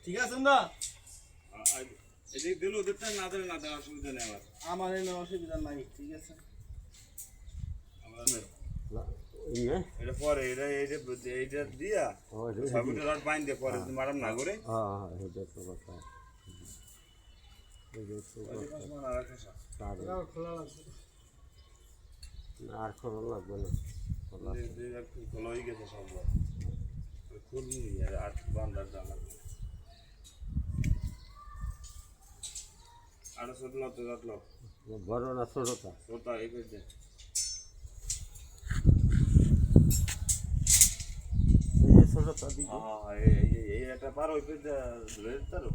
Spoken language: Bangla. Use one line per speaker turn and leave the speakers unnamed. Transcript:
ঠিক আছে না
এদিক দিল ওদেরটা না দিলে না দেওয়ার অসুবিধা নেই
আমার এনে অসুবিধা নাই ঠিক আছে
এটা পরে এটা এইটা দিয়া সাবুটের রড বাইন দিয়ে পরে মারাম না করে
আর খোলা লাগবে না
খোলা হয়ে গেছে সব খুলনি আর বান্দার জানা আরো ছোট লাগতো
বড় না ছোটটা
ছোটা এই করে দে
ছোটটা দিকে
এই একটা পার ওই করে ধরে